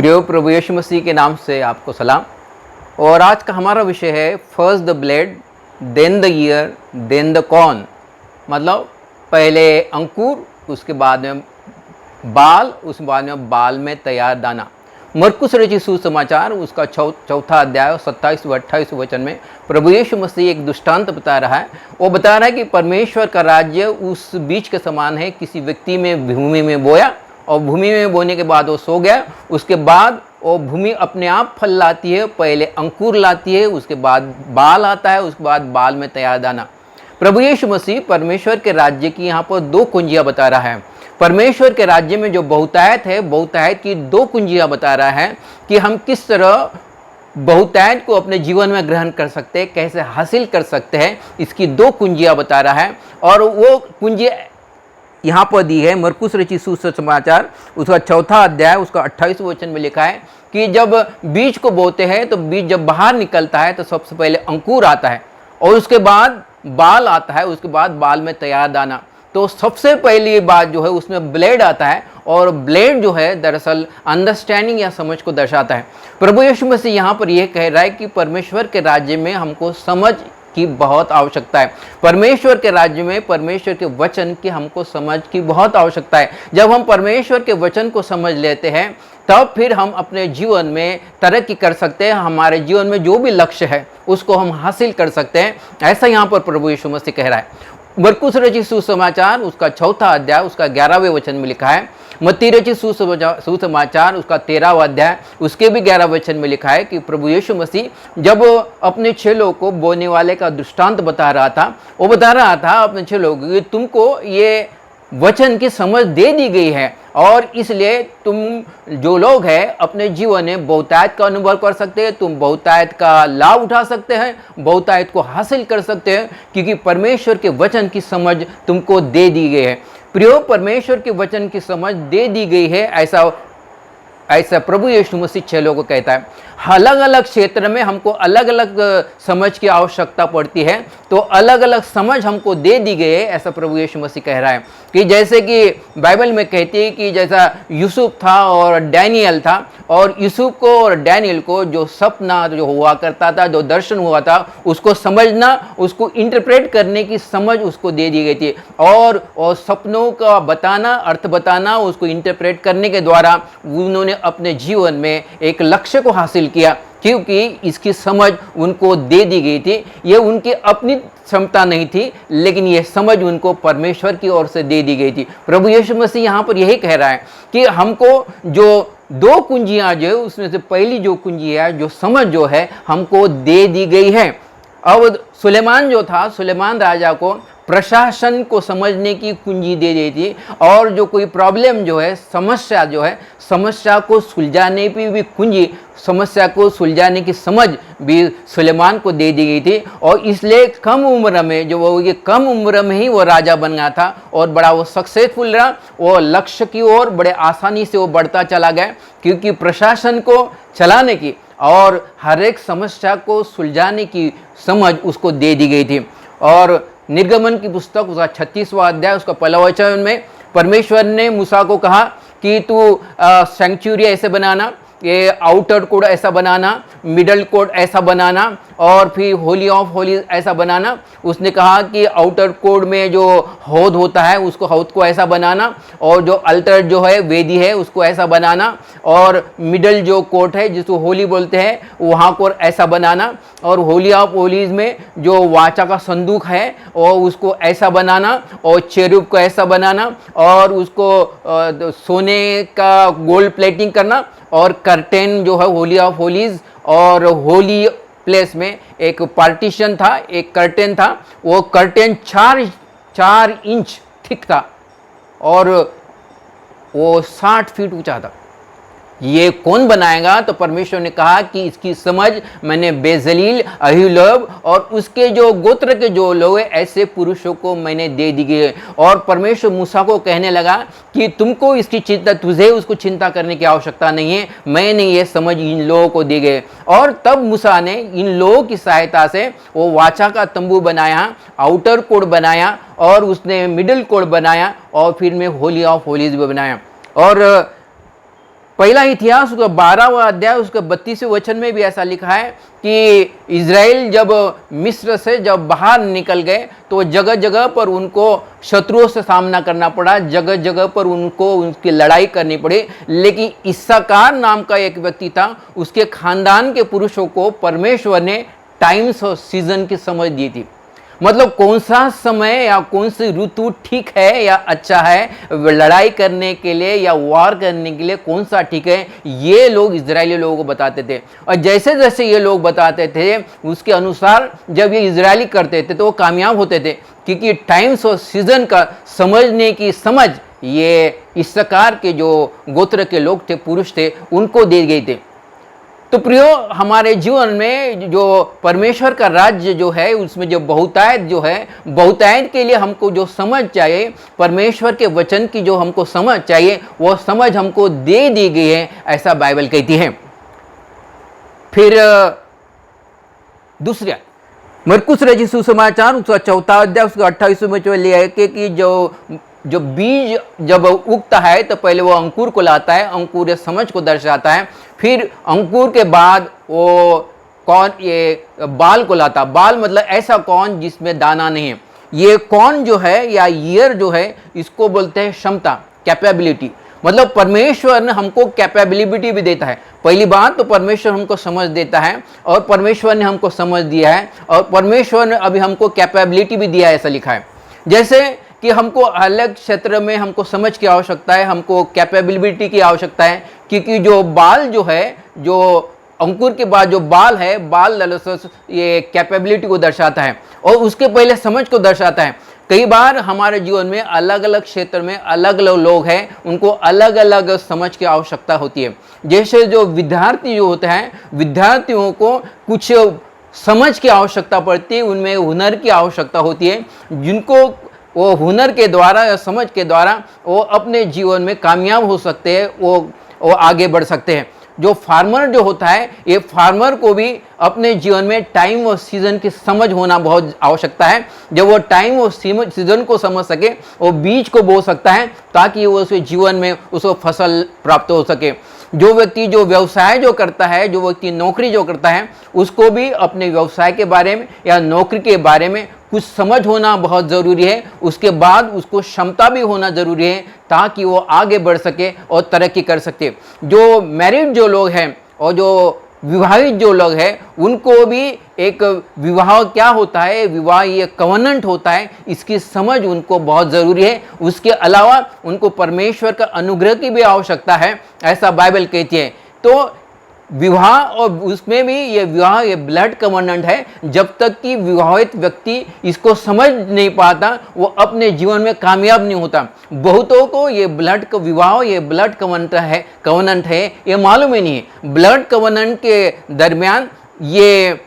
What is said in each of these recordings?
प्रिय प्रभु यीशु मसीह के नाम से आपको सलाम। और आज का हमारा विषय है first the blade then the ear then the corn. मतलब पहले अंकुर, उसके बाद में बाल, उसके बाद में बाल में तैयार दाना। मरकुस रचित सुसमाचार उसका चौथा अध्याय 27 व 28 वचन में प्रभु यीशु मसीह एक दृष्टांत बता रहा है। वो बता रहा है कि परमेश्वर का राज्य उस बीज के समान है, किसी व्यक्ति में भूमि में बोया और भूमि में बोने के बाद वो सो गया। उसके बाद वो भूमि अपने आप फल लाती है, पहले अंकुर लाती है, उसके बाद बाल आता है, उसके बाद बाल में तैयार दाना। प्रभु यीशु मसीह परमेश्वर के राज्य की यहाँ पर दो कुंजियाँ बता रहा है। परमेश्वर के राज्य में जो बहुतायत है, बहुतायत की दो कुंजियाँ बता रहा है कि हम किस तरह बहुतायत को अपने जीवन में ग्रहण कर सकते हैं, कैसे हासिल कर सकते हैं, इसकी दो कुंजियाँ बता रहा है। और वो कुंजी यहाँ पर दी है मरकुस रचित सुसमाचार उसका चौथा अध्याय उसका 28 वचन में लिखा है कि जब बीज को बोते हैं तो बीज जब बाहर निकलता है तो सबसे पहले अंकुर आता है और उसके बाद बाल आता है, उसके बाद बाल में तैयार दाना। तो सबसे पहली बात जो है उसमें ब्लेड आता है और ब्लेड जो है दरअसल अंडरस्टैंडिंग या समझ को दर्शाता है। प्रभु यीशु मसीह यहाँ पर यह कह रहा है कि परमेश्वर के राज्य में हमको समझ की बहुत आवश्यकता है। परमेश्वर के राज्य में परमेश्वर के वचन की हमको समझ की बहुत आवश्यकता है। जब हम परमेश्वर के वचन को समझ लेते हैं तब फिर हम अपने जीवन में तरक्की कर सकते हैं, हमारे जीवन में जो भी लक्ष्य है उसको हम हासिल कर सकते हैं। ऐसा यहाँ पर प्रभु यीशु मसीह कह रहा है। मरकुस रचित सुसमाचार उसका चौथा अध्याय उसका 11वें वचन में लिखा है। मत्ती रचित सुसमाचार उसका 13वां अध्याय उसके भी 11 वचन में लिखा है कि प्रभु यीशु मसीह जब अपने चेलों को बोने वाले का दृष्टांत बता रहा था, वो बता रहा था अपने चेलों को कि तुमको ये वचन की समझ दे दी गई है और इसलिए तुम जो लोग हैं अपने जीवन में बहुतायत का अनुभव कर सकते हैं, तुम बहुतायत का लाभ उठा सकते हैं, बहुतायत को हासिल कर सकते हैं, क्योंकि परमेश्वर के वचन की समझ तुमको दे दी गई है। प्रियो, परमेश्वर के वचन की समझ दे दी गई है, ऐसा प्रभु यीशु मसीह चेलों को कहता है। अलग अलग क्षेत्र में हमको अलग अलग समझ की आवश्यकता पड़ती है, तो अलग अलग समझ हमको दे दी गई है, ऐसा प्रभु यीशु मसीह कह रहा है। कि जैसे कि बाइबल में कहती है कि जैसा यूसुफ था और डैनियल था, और यूसुफ को और डैनियल को जो सपना जो हुआ करता था, जो दर्शन हुआ था, उसको समझना, उसको इंटरप्रेट करने की समझ उसको दे दी गई थी। और सपनों का बताना, अर्थ बताना, उसको इंटरप्रेट करने के द्वारा उन्होंने अपने जीवन में एक लक्ष्य को हासिल किया, क्योंकि इसकी समझ उनको दे दी गई थी। ये उनकी अपनी क्षमता नहीं थी, लेकिन ये समझ उनको परमेश्वर की ओर से दे दी गई थी। प्रभु यीशु मसीह यहाँ पर यही कह रहा है कि हमको जो दो कुंजियाँ जो है उसमें से पहली जो कुंजी है, जो समझ जो है हमको दे दी गई है। अब सुलेमान जो था, सुलेमान राजा को प्रशासन को समझने की कुंजी दे दी थी, और जो कोई प्रॉब्लम जो है, समस्या जो है, समस्या को सुलझाने की भी कुंजी, समस्या को सुलझाने की समझ भी सुलेमान को दे दी गई थी। और इसलिए कम उम्र में जो वो ये कम उम्र में ही वो राजा बन गया था और बड़ा वो सक्सेसफुल रहा। वो लक्ष्य की ओर बड़े आसानी से वो बढ़ता चला गया, क्योंकि प्रशासन को चलाने की और हर एक समस्या को सुलझाने की समझ उसको दे दी गई थी। और निर्गमन की पुस्तक उसका 36वां अध्याय उसका पहला वचन में परमेश्वर ने मूसा को कहा कि तू सैंक्चुरी ऐसे बनाना, ये आउटर कोड ऐसा बनाना, मिडल कोड ऐसा बनाना, और फिर होली ऑफ होली ऐसा बनाना। उसने कहा कि आउटर कोड में जो हौद होता है उसको हौद को ऐसा बनाना, और जो अल्टर जो है वेदी है उसको ऐसा बनाना, और मिडल जो कोट है जिसको होली बोलते हैं वहाँ को ऐसा बनाना, और होली ऑफ होलीज में जो वाचा का संदूक है और उसको ऐसा बनाना, और चेरूब को ऐसा बनाना, और उसको सोने का गोल्ड प्लेटिंग करना, और कर्टेन जो है होली ऑफ होलीज और होली प्लेस में एक पार्टीशन था, एक कर्टेन था। वो कर्टेन 4 इंच थिक था और वो 60 फीट ऊंचा था। ये कौन बनाएगा? तो परमेश्वर ने कहा कि इसकी समझ मैंने बेजलील, अहीलोब और उसके जो गोत्र के जो लोग हैं ऐसे पुरुषों को मैंने दे दी गई है। और परमेश्वर मूसा को कहने लगा कि तुमको इसकी चिंता, तुझे उसको चिंता करने की आवश्यकता नहीं है, मैंने ये समझ इन लोगों को दी गई। और तब मूसा ने इन लोगों की सहायता से वो वाचा का तंबू बनाया, आउटर कोड बनाया, और उसने मिडिल कोड बनाया, और फिर में होली ऑफ होलीज भी बनाया। और पहला इतिहास उसका 12वां अध्याय उसके 32वें वचन में भी ऐसा लिखा है कि इज़राइल जब मिस्र से जब बाहर निकल गए तो जगह जगह पर उनको शत्रुओं से सामना करना पड़ा, जगह जगह पर उनको उनकी लड़ाई करनी पड़ी। लेकिन इस्साकार नाम का एक व्यक्ति था, उसके खानदान के पुरुषों को परमेश्वर ने टाइम्स और सीजन की समझ दी थी। मतलब कौन सा समय या कौन सी ऋतु ठीक है या अच्छा है लड़ाई करने के लिए या वार करने के लिए, कौन सा ठीक है, ये लोग इजरायली लोगों को बताते थे। और जैसे जैसे ये लोग बताते थे उसके अनुसार जब ये इजरायली करते थे तो वो कामयाब होते थे, क्योंकि टाइम्स और सीजन का समझने की समझ ये इस्साकार के जो गोत्र के लोग थे, पुरुष थे, उनको दे गए थे। तो प्रियो, हमारे जीवन में जो परमेश्वर का राज्य जो है उसमें जो बहुतायत जो है, बहुतायत के लिए हमको जो समझ चाहिए, परमेश्वर के वचन की जो हमको समझ चाहिए, वो समझ हमको दे दी गई है, ऐसा बाइबल कहती है। फिर दूसरा मरकुस रचित सुसमाचार उसका 4वां अध्याय उसका 28वें वचन ले है कि जो बीज जब उगता है तो पहले वो अंकुर को लाता है, अंकुर ये समझ को दर्शाता है। फिर अंकुर के बाद वो कौन ये बाल को लाता, बाल मतलब ऐसा कौन जिसमें दाना नहीं है। ये कौन जो है या ईयर जो है इसको बोलते हैं क्षमता, कैपेबिलिटी। मतलब परमेश्वर ने हमको कैपेबिलिटी भी देता है। पहली बात तो परमेश्वर हमको समझ देता है और परमेश्वर ने हमको समझ दिया है और परमेश्वर ने अभी हमको कैपेबिलिटी भी दिया है, ऐसा लिखा है। जैसे कि हमको अलग क्षेत्र में हमको समझ की आवश्यकता है, हमको कैपेबिलिटी की आवश्यकता है, क्योंकि जो बाल जो है, जो अंकुर के बाद जो बाल है, बाल दरअसल ये कैपेबिलिटी को दर्शाता है और उसके पहले समझ को दर्शाता है। कई बार हमारे जीवन में अलग अलग क्षेत्र में अलग अलग लोग हैं, उनको अलग अलग समझ की आवश्यकता होती है। जैसे जो विद्यार्थी जो होते हैं, विद्यार्थियों को कुछ समझ की आवश्यकता पड़ती है, उनमें हुनर की आवश्यकता होती है, जिनको वो हुनर के द्वारा या समझ के द्वारा वो अपने जीवन में कामयाब हो सकते हैं, वो आगे बढ़ सकते हैं। जो फार्मर जो होता है, ये फार्मर को भी अपने जीवन में टाइम और सीजन की समझ होना बहुत आवश्यकता है। जब वो टाइम और सीजन को समझ सके, वो बीज को बो सकता है ताकि वो उसके जीवन में उसको फसल प्राप्त हो सके। जो व्यक्ति जो व्यवसाय जो करता है, जो व्यक्ति नौकरी जो करता है, उसको भी अपने व्यवसाय के बारे में या नौकरी के बारे में कुछ समझ होना बहुत ज़रूरी है। उसके बाद उसको क्षमता भी होना ज़रूरी है ताकि वो आगे बढ़ सके और तरक्की कर सके। जो मैरिड जो लोग हैं और जो विवाहित जो लोग हैं, उनको भी एक विवाह क्या होता है, विवाह ये कवनेंट होता है, इसकी समझ उनको बहुत ज़रूरी है। उसके अलावा उनको परमेश्वर का अनुग्रह की भी आवश्यकता है, ऐसा बाइबल कहती है। तो विवाह और उसमें भी ये विवाह ये ब्लड कवनेंट है। जब तक कि विवाहित व्यक्ति इसको समझ नहीं पाता, वो अपने जीवन में कामयाब नहीं होता। बहुतों को ये ब्लड का विवाह ये ब्लड कवनेंट है ये मालूम ही नहीं है। ब्लड कवनेंट के दरमियान ये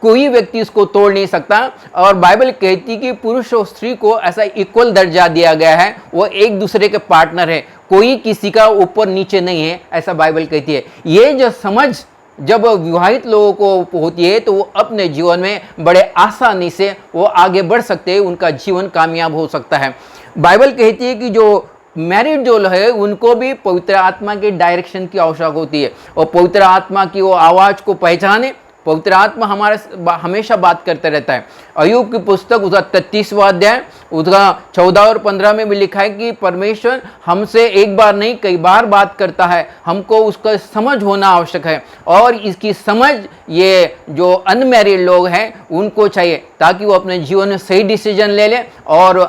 कोई व्यक्ति इसको तोड़ नहीं सकता और बाइबल कहती कि पुरुष और स्त्री को ऐसा इक्वल दर्जा दिया गया है, वो एक दूसरे के पार्टनर है, कोई किसी का ऊपर नीचे नहीं है, ऐसा बाइबल कहती है। ये जो समझ जब विवाहित लोगों को होती है तो वो अपने जीवन में बड़े आसानी से वो आगे बढ़ सकते हैं, उनका जीवन कामयाब हो सकता है। बाइबल कहती है कि जो मैरिड जो है उनको भी पवित्र आत्मा के डायरेक्शन की आवश्यकता होती है और पवित्र आत्मा की वो आवाज़ को पहचाने। पवित्र आत्मा हमारे हमेशा बात करते रहता है। अय्यूब की पुस्तक उसका 33वां अध्याय उसका 14 और 15 में भी लिखा है कि परमेश्वर हमसे एक बार नहीं कई बार बात करता है, हमको उसका समझ होना आवश्यक है और इसकी समझ ये जो अनमैरिड लोग हैं उनको चाहिए ताकि वो अपने जीवन में सही डिसीजन ले लें और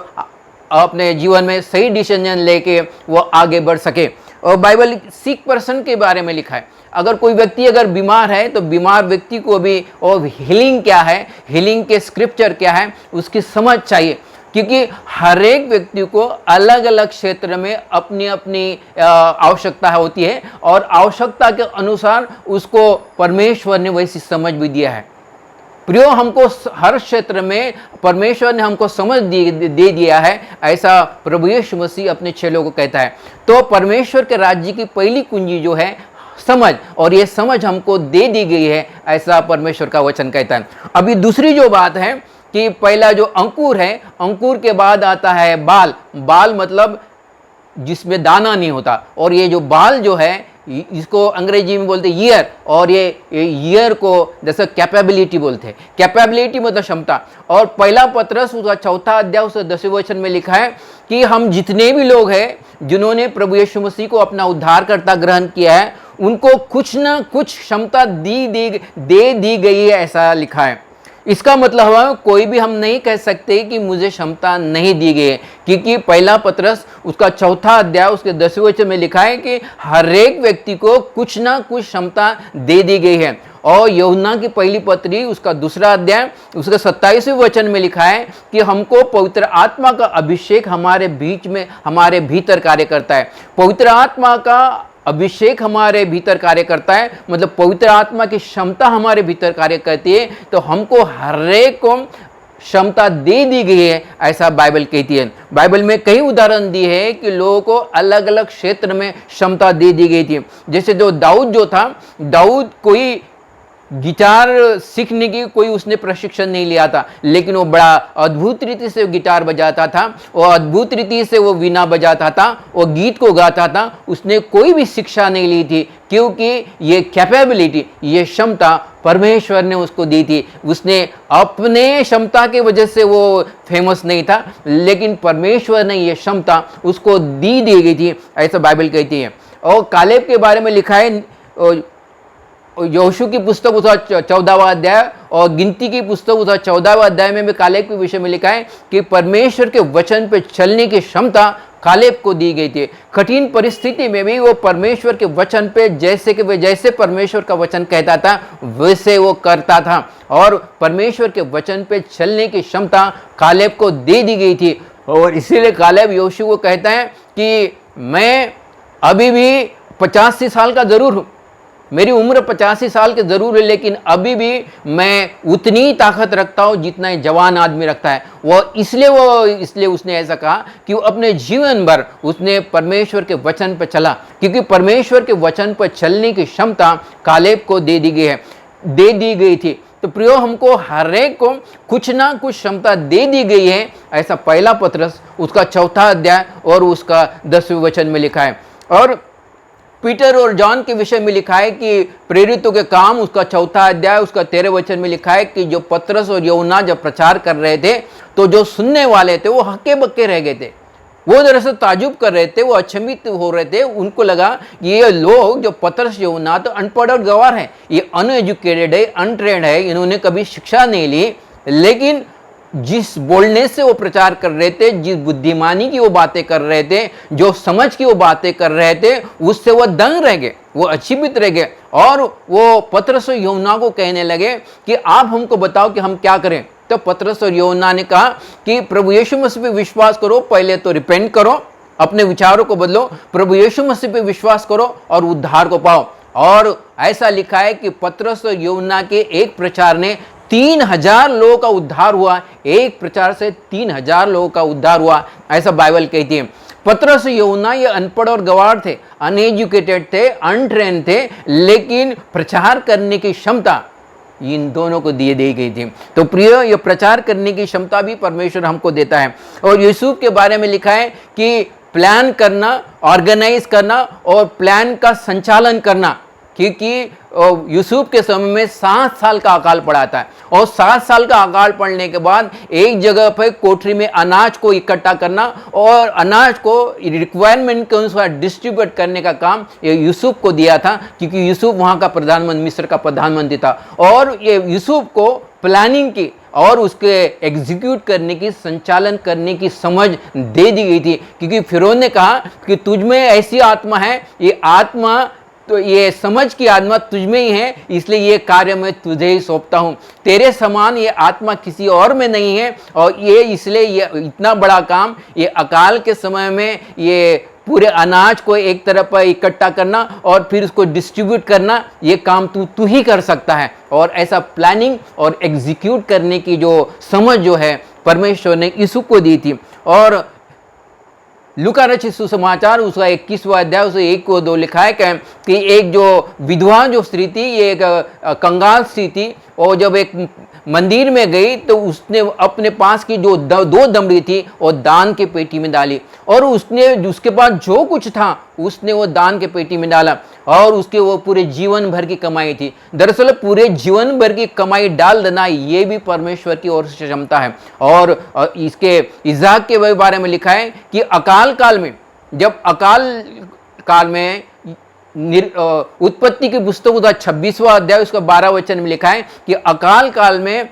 अपने जीवन में सही डिसीजन लेके वो आगे बढ़ सके। और बाइबल सिक पर्सन के बारे में लिखा है, अगर कोई व्यक्ति अगर बीमार है तो बीमार व्यक्ति को भी और हीलिंग क्या है, हीलिंग के स्क्रिप्चर क्या है, उसकी समझ चाहिए, क्योंकि हर एक व्यक्ति को अलग अलग क्षेत्र में अपनी अपनी आवश्यकता होती है और आवश्यकता के अनुसार उसको परमेश्वर ने वैसी समझ भी दिया है। प्रियो, हमको हर क्षेत्र में परमेश्वर ने हमको समझ दे दिया है, ऐसा प्रभु यीशु मसीह अपने चेलों को कहता है। तो परमेश्वर के राज्य की पहली कुंजी जो है समझ, और ये समझ हमको दे दी गई है, ऐसा परमेश्वर का वचन कहता है। अभी दूसरी जो बात है कि पहला जो अंकुर है, अंकुर के बाद आता है बाल। बाल मतलब जिसमें दाना नहीं होता, और ये जो बाल जो है इसको अंग्रेजी में बोलते ईयर, और ये ईयर को जैसे कैपेबिलिटी बोलते हैं। कैपेबिलिटी मतलब क्षमता। और पहला पत्रस उसका 4 अध्याय उसके 10वें वचन में लिखा है कि हम जितने भी लोग हैं जिन्होंने प्रभु यीशु मसीह को अपना उद्धारकर्ता ग्रहण किया है, उनको कुछ ना कुछ क्षमता दे दी गई है, ऐसा लिखा है। इसका मतलब हुआ कोई भी हम नहीं कह सकते कि मुझे क्षमता नहीं दी गई है, क्योंकि पहला पत्रस उसका 4 अध्याय उसके 10वें वचन में लिखा है कि हर एक व्यक्ति को कुछ ना कुछ क्षमता दे दी गई है। और यूहन्ना की पहली पत्री उसका 2 अध्याय उसके 27वें वचन में लिखा है कि हमको पवित्र आत्मा का अभिषेक हमारे बीच में, हमारे भीतर कार्य करता है। पवित्र आत्मा का अभिषेक हमारे भीतर कार्य करता है, मतलब पवित्र आत्मा की क्षमता हमारे भीतर कार्य करती है। तो हमको हर एक को क्षमता दे दी गई है, ऐसा बाइबल कहती है। बाइबल में कई उदाहरण दिए हैं कि लोगों को अलग अलग क्षेत्र में क्षमता दे दी गई थी। जैसे दाऊद जो था, दाऊद कोई गिटार सीखने की कोई उसने प्रशिक्षण नहीं लिया था, लेकिन वो बड़ा अद्भुत रीति से गिटार बजाता था, वो अद्भुत रीति से वो वीणा बजाता था, वो गीत को गाता था। उसने कोई भी शिक्षा नहीं ली थी, क्योंकि ये कैपेबिलिटी, ये क्षमता परमेश्वर ने उसको दी थी। उसने अपने क्षमता की वजह से वो फेमस नहीं था, लेकिन परमेश्वर ने ये क्षमता उसको दी गई थी, ऐसा बाइबल कहती है। और कालेब के बारे में लिखा है यहोशू की पुस्तक उसका 14वां अध्याय और गिनती की पुस्तक उसका 14वां अध्याय में भी कालेब के विषय में लिखा है कि परमेश्वर के वचन पे चलने की क्षमता कालेब को दी गई थी। कठिन परिस्थिति में भी वो परमेश्वर के वचन पे जैसे परमेश्वर का वचन कहता था वैसे वो करता था, और परमेश्वर के वचन पे चलने की क्षमता कालेब को दे दी गई थी। और इसीलिए कालेब यहोशू को कहता है कि मैं अभी भी 85 साल का जरूर हूँ, मेरी उम्र 85 साल के जरूर है, लेकिन अभी भी मैं उतनी ताकत रखता हूँ जितना एक जवान आदमी रखता है। इसलिए उसने ऐसा कहा कि वो अपने जीवन भर उसने परमेश्वर के वचन पर चला, क्योंकि परमेश्वर के वचन पर चलने की क्षमता कालेब को दे दी गई थी। तो प्रियो, हमको हर एक को कुछ ना कुछ क्षमता दे दी गई है, ऐसा पहला पत्रस उसका 4 अध्याय और उसका 10वें वचन में लिखा है। और पीटर और जॉन के विषय में लिखा है कि प्रेरितों के काम उसका 4 अध्याय उसका 13 वचन में लिखा है कि जो पतरस और यूहन्ना जब प्रचार कर रहे थे तो जो सुनने वाले थे वो हक्के बक्के रह गए थे, वो दरअसल ताजुब कर रहे थे, वो अचंभित हो रहे थे। उनको लगा ये लोग जो पतरस यूहन्ना तो अनपढ़ और गंवार हैं, ये अनएजुकेटेड है, अनट्रेंड है, इन्होंने कभी शिक्षा नहीं ली, लेकिन जिस बोलने से वो प्रचार कर रहे थे, जिस बुद्धिमानी की वो बातें कर रहे थे, जो समझ की वो बातें कर रहे थे, उससे वो दंग रह गए, वो अचंभित रह गए। और वो पतरस और यूहन्ना को कहने लगे कि आप हमको बताओ कि हम क्या करें। तो पतरस और यूहन्ना ने कहा कि प्रभु यीशु मसीह पे विश्वास करो, पहले तो रिपेंट करो, अपने विचारों को बदलो, प्रभु यीशु मसीह पे विश्वास करो और उद्धार को पाओ। और ऐसा लिखा है कि पतरस और यूहन्ना के एक प्रचार ने 3000 लोगों का उद्धार हुआ, एक प्रचार से 3000 लोगों का उद्धार हुआ, ऐसा बाइबल कहती है। पतरस यूहन्ना ये अनपढ़ और गंवार थे, अनएजुकेटेड थे, अनट्रेन थे, लेकिन प्रचार करने की क्षमता इन दोनों को दी गई थी। तो प्रिय, ये प्रचार करने की क्षमता भी परमेश्वर हमको देता है। और यूसुफ के बारे में लिखा है कि प्लान करना, ऑर्गेनाइज करना और प्लान का संचालन करना, क्योंकि यूसुफ के समय में 7 साल का अकाल पड़ा था, और 7 साल का अकाल पड़ने के बाद एक जगह पर कोठरी में अनाज को इकट्ठा करना और अनाज को रिक्वायरमेंट के अनुसार डिस्ट्रीब्यूट करने का काम ये यूसुफ को दिया था, क्योंकि यूसुफ वहाँ का प्रधानमंत्री, मिस्र का प्रधानमंत्री था। और ये यूसुफ को प्लानिंग की और उसके एग्जीक्यूट करने की, संचालन करने की समझ दे दी गई थी, क्योंकि फिरौन ने कहा कि तुझ में ऐसी आत्मा है, ये आत्मा तो ये समझ की आत्मा तुझ में ही है, इसलिए ये कार्य मैं तुझे ही सौंपता हूँ, तेरे समान ये आत्मा किसी और में नहीं है। और ये इसलिए ये इतना बड़ा काम, ये अकाल के समय में ये पूरे अनाज को एक तरफ पर इकट्ठा करना और फिर उसको डिस्ट्रीब्यूट करना, ये काम तू ही कर सकता है। और ऐसा प्लानिंग और एग्जीक्यूट करने की जो समझ जो है परमेश्वर ने यूसुफ को दी थी। और लूका रचित सुसमाचार उसका 21वां अध्याय उसे 1 को 2 लिखा है कि एक जो विधवा जो स्त्री थी, ये एक कंगाल स्त्री थी, और जब एक मंदिर में गई तो उसने अपने पास की जो 2 दमड़ी थी वो दान के पेटी में डाली, और उसने उसके पास जो कुछ था उसने वो दान के पेटी में डाला। और उसके वो पूरे जीवन भर की कमाई थी। दरअसल पूरे जीवन भर की कमाई डाल देना ये भी परमेश्वर की ओर से क्षमता है। और इसके इसहाक के बारे में लिखा है कि अकाल काल में, जब अकाल काल में उत्पत्ति की पुस्तक का 26वां अध्याय उसका 12 वचन में लिखा है कि अकाल काल में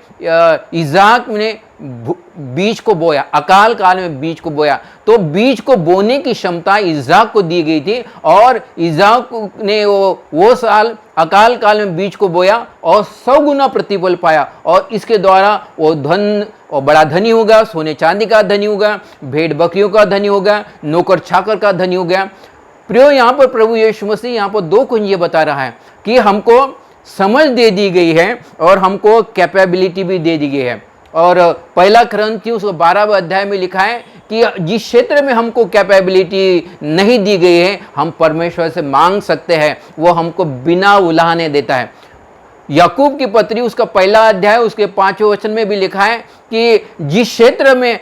इसहाक ने बीज को बोया। अकाल काल में बीज को बोया, तो बीज को बोने की क्षमता इसहाक को दी गई थी। और इसहाक ने वो साल अकाल काल में बीज को बोया और 100 गुना प्रतिफल पाया, और इसके द्वारा वो धन और बड़ा धनी हो गया, सोने चांदी का धनी हो गया, भेड़ बकरियों का धनी हो गया, नौकर चाकर का धनी हो गया। प्रियो, यहाँ पर प्रभु यीशु मसीह यहाँ पर 2 कुंजियाँ बता रहा है कि हमको समझ दे दी गई है और हमको कैपेबिलिटी भी दे दी गई है। और पहला कुरिन्थियों उसको 12वें अध्याय में लिखा है कि जिस क्षेत्र में हमको कैपेबिलिटी नहीं दी गई है, हम परमेश्वर से मांग सकते हैं, वो हमको बिना उलाहने देता है। याकूब की पत्री उसका पहला अध्याय उसके 5वें वचन में भी लिखा है कि जिस क्षेत्र में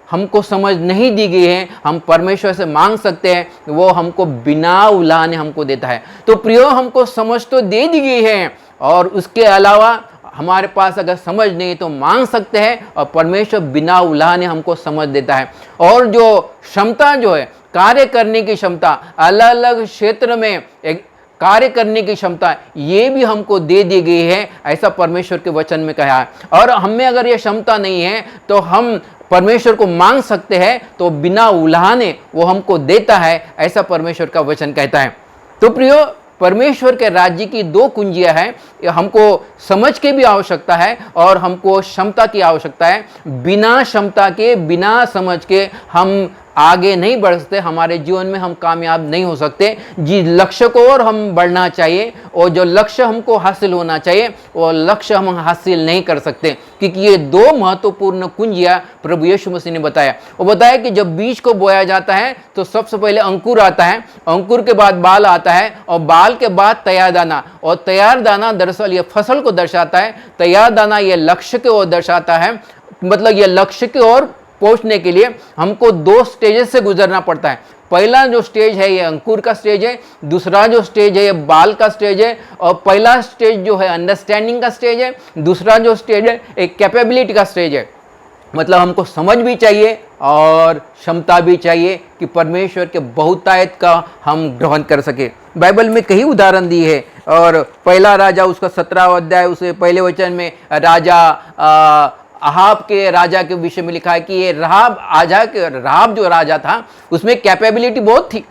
हमको समझ नहीं दी गई है, हम परमेश्वर से मांग सकते हैं, वो हमको बिना उलाहने हमको देता है। तो प्रियो, हमको समझ तो दे दी गई है, और उसके अलावा हमारे पास अगर समझ नहीं तो मांग सकते हैं, और परमेश्वर बिना उलाहने हमको समझ देता है। और जो क्षमता जो है कार्य करने की क्षमता, अलग अलग क्षेत्र में एक कार्य करने की क्षमता, ये भी हमको दे दी गई है, ऐसा परमेश्वर के वचन में कहा है। और हमें अगर ये क्षमता नहीं है तो हम परमेश्वर को मांग सकते हैं, तो बिना उलाहने वो हमको देता है, ऐसा परमेश्वर का वचन कहता है। तो प्रियो, परमेश्वर के राज्य की 2 कुंजियां हैं, हमको समझ के भी आवश्यकता है और हमको क्षमता की आवश्यकता है। बिना क्षमता के, बिना समझ के हम आगे नहीं बढ़ सकते, हमारे जीवन में हम कामयाब नहीं हो सकते। जिस लक्ष्य को और हम बढ़ना चाहिए, और जो लक्ष्य हमको हासिल होना चाहिए, वो लक्ष्य हम हासिल नहीं कर सकते, क्योंकि ये 2 महत्वपूर्ण कुंजियां प्रभु यीशु मसीह ने बताया। वो बताया कि जब बीज को बोया जाता है तो सबसे पहले अंकुर आता है, अंकुर के बाद बाल आता है, और बाल के बाद तैयार दाना, और तैयार दाना दरअसल ये फसल को दर्शाता है, तैयार दाना ये लक्ष्य की ओर दर्शाता है। मतलब ये लक्ष्य की ओर पहुंचने के लिए हमको 2 स्टेजेस से गुजरना पड़ता है। पहला जो स्टेज है ये अंकुर का स्टेज है, दूसरा जो स्टेज है ये बाल का स्टेज है, और पहला स्टेज जो है अंडरस्टैंडिंग का स्टेज है, दूसरा जो स्टेज है एक कैपेबिलिटी का स्टेज है। मतलब हमको समझ भी चाहिए और क्षमता भी चाहिए कि परमेश्वर के बहुतायत का हम ग्रहण कर सके। बाइबल में कई उदाहरण दी है, और पहला राजा उसका 17वां अध्याय उसके पहले वचन में राजा अहाब के राजा के विषय में लिखा है कि ये राहाब जो राजा था उसमें कैपेबिलिटी बहुत थी,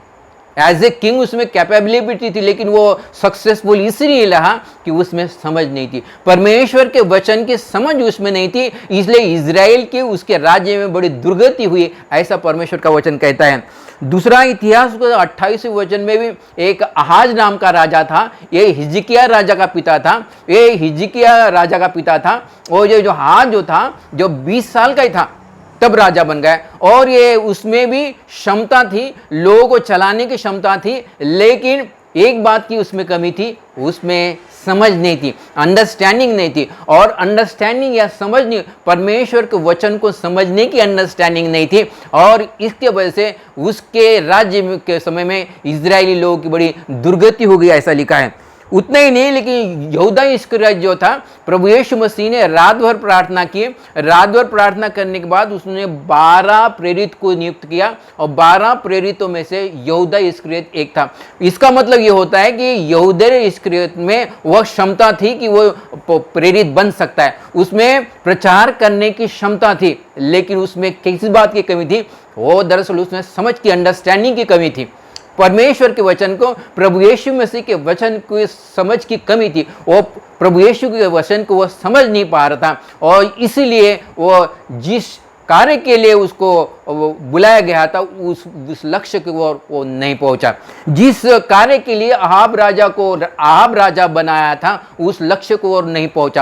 एज ए किंग उसमें कैपेबिलिटी थी, लेकिन वो सक्सेसफुल इसलिए रहा कि उसमें समझ नहीं थी, परमेश्वर के वचन की समझ उसमें नहीं थी, इसलिए इजराइल के उसके राज्य में बड़ी दुर्गति हुई, ऐसा परमेश्वर का वचन कहता है। दूसरा इतिहास को 28वें वचन में भी एक आहाज नाम का राजा था, ये हिजकिया राजा का पिता था, ये हिजकिया राजा का पिता था। और ये जो आहाज जो था, जो 20 साल का ही था तब राजा बन गया, और ये उसमें भी क्षमता थी, लोगों को चलाने की क्षमता थी, लेकिन एक बात की उसमें कमी थी, उसमें समझ नहीं थी, अंडरस्टैंडिंग नहीं थी। और अंडरस्टैंडिंग या समझ नहीं, परमेश्वर के वचन को समझने की अंडरस्टैंडिंग नहीं थी, और इसके वजह से उसके राज्य के समय में इजरायली लोगों की बड़ी दुर्गति हो गई, ऐसा लिखा है। उतना ही नहीं, लेकिन यहूदा इस्करियोत जो था, प्रभु यीशु मसीह ने रात भर प्रार्थना की, रात भर प्रार्थना करने के बाद उसने 12 प्रेरित को नियुक्त किया, और 12 प्रेरितों में से यहूदा इस्करियोत एक था। इसका मतलब ये होता है कि यहूदा इस्करियोत में वह क्षमता थी कि वो प्रेरित बन सकता है, उसमें प्रचार करने की क्षमता थी, लेकिन उसमें किसी बात की कमी थी, वो दरअसल उसमें समझ की, अंडरस्टैंडिंग की कमी थी। परमेश्वर के वचन को, प्रभु यीशु मसीह के वचन को समझ की कमी थी, वो प्रभु यीशु के वचन को वो समझ नहीं पा रहा था, और इसीलिए वो जिस कार्य के लिए उसको बुलाया गया था उस लक्ष्य की ओर वो नहीं पहुंचा। जिस कार्य के लिए अहाब राजा बनाया था उस लक्ष्य को और नहीं पहुंच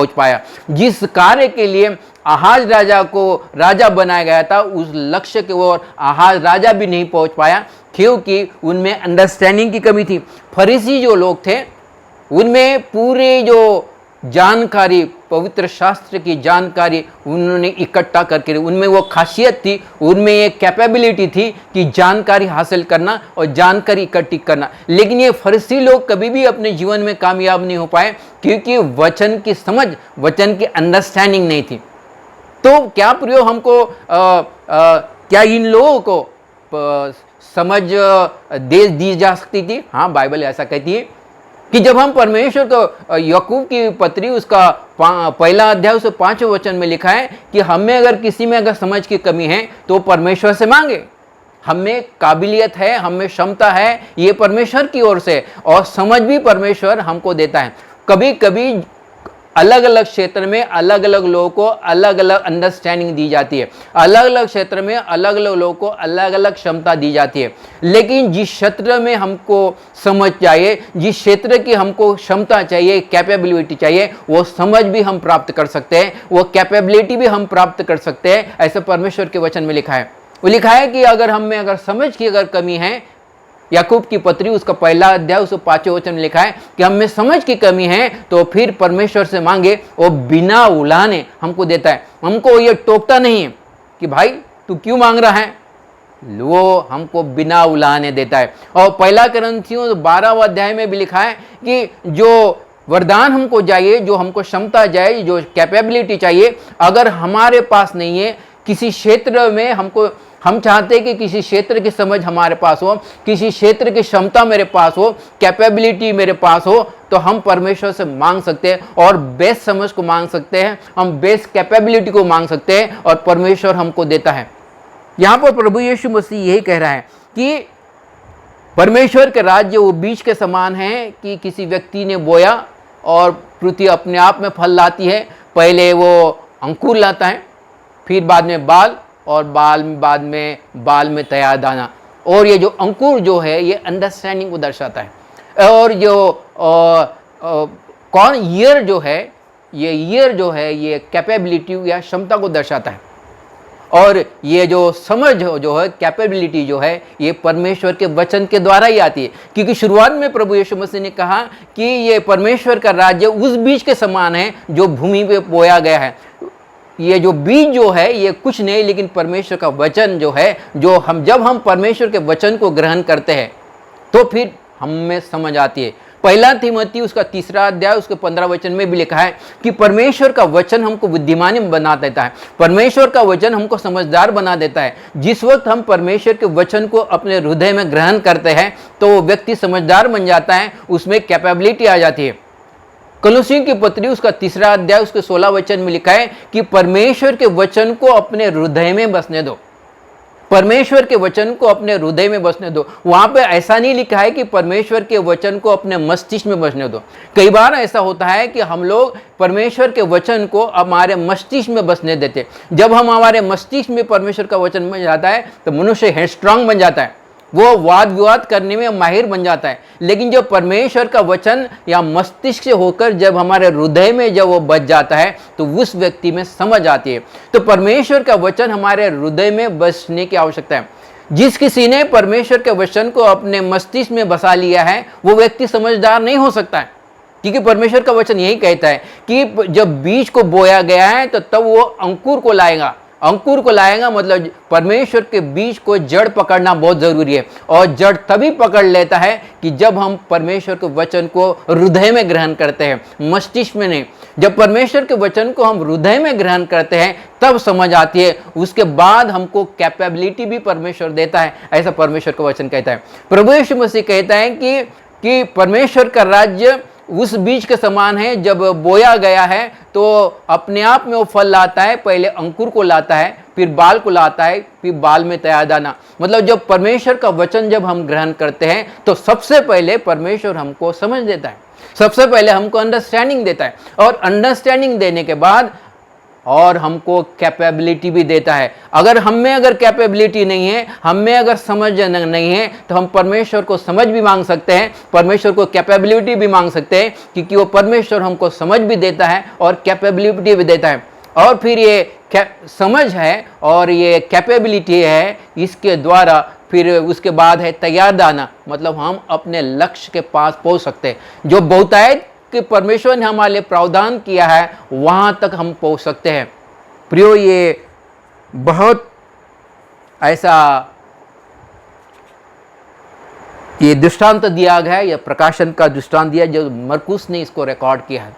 पाया। जिस कार्य के लिए आहाज राजा को राजा बनाया गया था उस लक्ष्य की ओर आहाज राजा भी नहीं पहुंच पाया, क्योंकि उनमें अंडरस्टैंडिंग की कमी थी। फरीसी जो लोग थे उनमें पूरे जो जानकारी, पवित्र शास्त्र की जानकारी उन्होंने इकट्ठा करके, उनमें वो खासियत थी, उनमें ये कैपेबिलिटी थी कि जानकारी हासिल करना और जानकारी इकट्ठी करना। लेकिन ये फरीसी लोग कभी भी अपने जीवन में कामयाब नहीं हो पाए, क्योंकि वचन की समझ, वचन की अंडरस्टैंडिंग नहीं थी। तो क्या प्रियो, हमको क्या इन लोगों को समझ दे दी जा सकती थी? हाँ, बाइबल ऐसा कहती है कि जब हम परमेश्वर को, याकूब की पत्री उसका पहला अध्याय उसे 5वें वचन में लिखा है कि हमें अगर किसी में अगर समझ की कमी है तो परमेश्वर से मांगे। हमें काबिलियत है, हमें क्षमता है, ये परमेश्वर की ओर से, और समझ भी परमेश्वर हमको देता है। कभी कभी अलग अलग क्षेत्र में अलग अलग लोगों को अलग अलग अंडरस्टैंडिंग दी जाती है, अलग अलग क्षेत्र में अलग अलग लोगों को अलग अलग क्षमता दी जाती है। लेकिन जिस क्षेत्र में हमको समझ चाहिए, जिस क्षेत्र की हमको क्षमता चाहिए, कैपेबिलिटी चाहिए, वो समझ भी हम प्राप्त कर सकते हैं, वो कैपेबिलिटी भी हम प्राप्त कर सकते हैं। ऐसे परमेश्वर के वचन में लिखा है। वो लिखा है कि अगर हम में अगर समझ की अगर कमी है, याकूब की पत्री उसका पहला अध्याय उसके 5वें वचन में लिखा है कि हमें समझ की कमी है तो फिर परमेश्वर से मांगे, वो बिना उलाने हमको देता है। हमको ये टोकता नहीं है कि भाई तू क्यों मांग रहा है, वो हमको बिना उलाने देता है। और पहला कुरिन्थियों 12वें अध्याय में भी लिखा है कि जो वरदान हमको चाहिए, जो हमको क्षमता चाहिए, जो कैपेबिलिटी चाहिए, अगर हमारे पास नहीं है किसी क्षेत्र में, हम चाहते हैं कि किसी क्षेत्र की समझ हमारे पास हो, किसी क्षेत्र की क्षमता मेरे पास हो, कैपेबिलिटी मेरे पास हो, तो हम परमेश्वर से मांग सकते हैं और बेस्ट समझ को मांग सकते हैं, हम बेस्ट कैपेबिलिटी को मांग सकते हैं और परमेश्वर हमको देता है। यहाँ पर प्रभु यीशु मसीह यही कह रहा है कि परमेश्वर के राज्य वो बीज के समान है कि किसी व्यक्ति ने बोया और पृथ्वी अपने आप में फल लाती है। पहले वो अंकुर लाता है, फिर बाद में बाल, और बाद में बाल में तैयार दाना। और ये जो अंकुर जो है ये अंडरस्टैंडिंग को दर्शाता है। और जो कौन ईयर जो है, ये ईयर जो है ये कैपेबिलिटी या क्षमता को दर्शाता है। और ये जो समझ जो है, कैपेबिलिटी जो है, ये परमेश्वर के वचन के द्वारा ही आती है। क्योंकि शुरुआत में प्रभु यीशु मसीह ने कहा कि ये परमेश्वर का राज्य उस बीज के समान है जो भूमि पे बोया गया है। ये जो बीज जो है ये कुछ नहीं, लेकिन परमेश्वर का वचन जो है, जब हम परमेश्वर के वचन को ग्रहण करते हैं तो फिर हमें समझ आती है। पहला तीमुथी उसका 3रा अध्याय उसके 15 वचन में भी लिखा है कि परमेश्वर का वचन हमको बुद्धिमानी बना देता है, परमेश्वर का वचन हमको समझदार बना देता है। जिस वक्त हम परमेश्वर के वचन को अपने हृदय में ग्रहण करते हैं तो वो व्यक्ति समझदार बन जाता है, उसमें कैपेबिलिटी आ जाती है। कलोसियों की पत्री उसका 3रा अध्याय उसके 16 वचन में लिखा है कि परमेश्वर के वचन को अपने हृदय में बसने दो, परमेश्वर के वचन को अपने हृदय में बसने दो। वहां पे ऐसा नहीं लिखा है कि परमेश्वर के वचन को अपने मस्तिष्क में बसने दो। कई बार ऐसा होता है कि हम लोग परमेश्वर के वचन को हमारे मस्तिष्क में बसने देते। जब हम हमारे मस्तिष्क में परमेश्वर का वचन बन जाता है तो मनुष्य हेडस्ट्रॉन्ग बन जाता है, वो वाद विवाद करने में माहिर बन जाता है। लेकिन जब परमेश्वर का वचन या मस्तिष्क से होकर जब हमारे हृदय में जब वो बच जाता है तो उस व्यक्ति में समझ आती है। तो परमेश्वर का वचन हमारे हृदय में बसने की आवश्यकता है। जिस किसी ने परमेश्वर के वचन को अपने मस्तिष्क में बसा लिया है वो व्यक्ति समझदार नहीं हो सकता है, क्योंकि परमेश्वर का वचन यही कहता है कि जब बीज को बोया गया है तो तब वो अंकुर को लाएगा। अंकुर को लाएगा मतलब परमेश्वर के बीज को जड़ पकड़ना बहुत जरूरी है। और जड़ तभी पकड़ लेता है कि जब हम परमेश्वर के वचन को हृदय में ग्रहण करते हैं, मस्तिष्क में नहीं। जब परमेश्वर के वचन को हम हृदय में ग्रहण करते हैं तब समझ आती है। उसके बाद हमको कैपेबिलिटी भी परमेश्वर देता है, ऐसा परमेश्वर का वचन कहता है। प्रभु यीशु मसीह कहता है कि परमेश्वर का राज्य उस बीज के समान है, जब बोया गया है तो अपने आप में वो फल लाता है। पहले अंकुर को लाता है, फिर बाल को लाता है, फिर बाल में तैयार दाना। मतलब जब परमेश्वर का वचन जब हम ग्रहण करते हैं तो सबसे पहले परमेश्वर हमको समझ देता है, सबसे पहले हमको अंडरस्टैंडिंग देता है, और अंडरस्टैंडिंग देने के बाद और हमको कैपेबिलिटी भी देता है। अगर हम में अगर कैपेबिलिटी नहीं है, हम में अगर समझ नहीं है, तो हम परमेश्वर को समझ भी मांग सकते हैं, परमेश्वर को कैपेबिलिटी भी मांग सकते हैं, क्योंकि वो परमेश्वर हमको समझ भी देता है और कैपेबिलिटी भी देता है। और फिर ये समझ है और ये कैपेबिलिटी है, इसके द्वारा फिर उसके बाद है तैयार दाना, मतलब हम अपने लक्ष्य के पास पहुंच सकते हैं। जो बहुतायत कि परमेश्वर ने हमारे लिए प्रावधान किया है वहाँ तक हम पहुँच सकते हैं। प्रियो, ये बहुत ऐसा ये दृष्टांत दिया गया है, यह प्रकाशन का दृष्टांत दिया जो मरकुस ने इसको रिकॉर्ड किया है।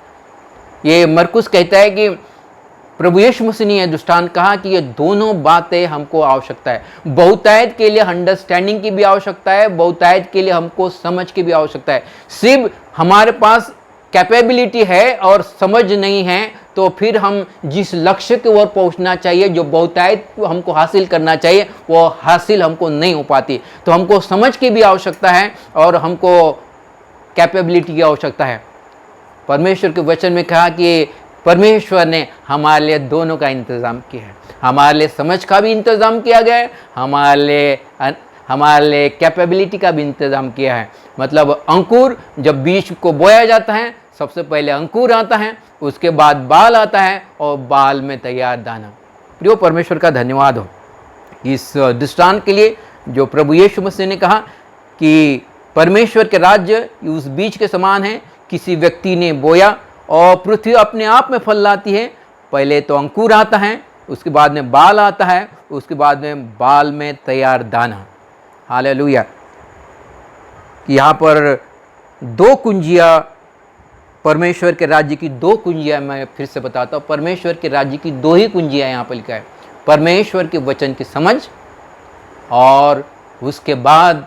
ये मरकुस कहता है कि प्रभु यीशु मसीह ने यह दृष्टांत कहा कि ये दोनों बातें हमको आवश्यकता है। बहुतायत के लिए अंडरस्टैंडिंग की भी आवश्यकता है, बहुतायत के लिए हमको समझ की भी आवश्यकता है। सिर्फ हमारे पास कैपेबिलिटी है और समझ नहीं है तो फिर हम जिस लक्ष्य की ओर पहुंचना चाहिए, जो बहुतायत हमको हासिल करना चाहिए, वो हासिल हमको नहीं हो पाती। तो हमको समझ की भी आवश्यकता है और हमको कैपेबिलिटी की आवश्यकता है। परमेश्वर के वचन में कहा कि परमेश्वर ने हमारे लिए दोनों का इंतज़ाम किया है। हमारे लिए समझ का भी इंतज़ाम किया गया है, हमारे लिए कैपेबिलिटी का भी इंतज़ाम किया है। मतलब अंकुर जब बीज को बोया जाता है, सबसे पहले अंकुर आता है, उसके बाद बाल आता है और बाल में तैयार दाना। प्रियो, परमेश्वर का धन्यवाद हो इस दृष्टांत के लिए जो प्रभु यीशु मसीह ने कहा कि परमेश्वर के राज्य उस बीज के समान है, किसी व्यक्ति ने बोया और पृथ्वी अपने आप में फल लाती है। पहले तो अंकुर आता है, उसके बाद में बाल आता है, उसके बाद में बाल में तैयार दाना। हालेलुया। यहाँ पर दो कुंजियाँ, परमेश्वर के राज्य की दो कुंजियाँ मैं फिर से बताता हूँ। परमेश्वर के राज्य की दो ही कुंजियाँ यहाँ पर लिखा है, परमेश्वर के वचन की समझ और उसके बाद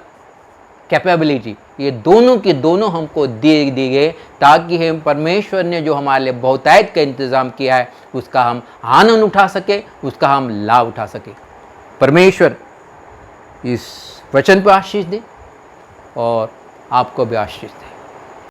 कैपेबिलिटी। ये दोनों के दोनों हमको दे दी गए ताकि हम परमेश्वर ने जो हमारे लिए बहुतायत का इंतज़ाम किया है उसका हम आनंद उठा सके, उसका हम लाभ उठा सके। परमेश्वर इस वचन पर आशीष दे और आपको भी आशीष दे।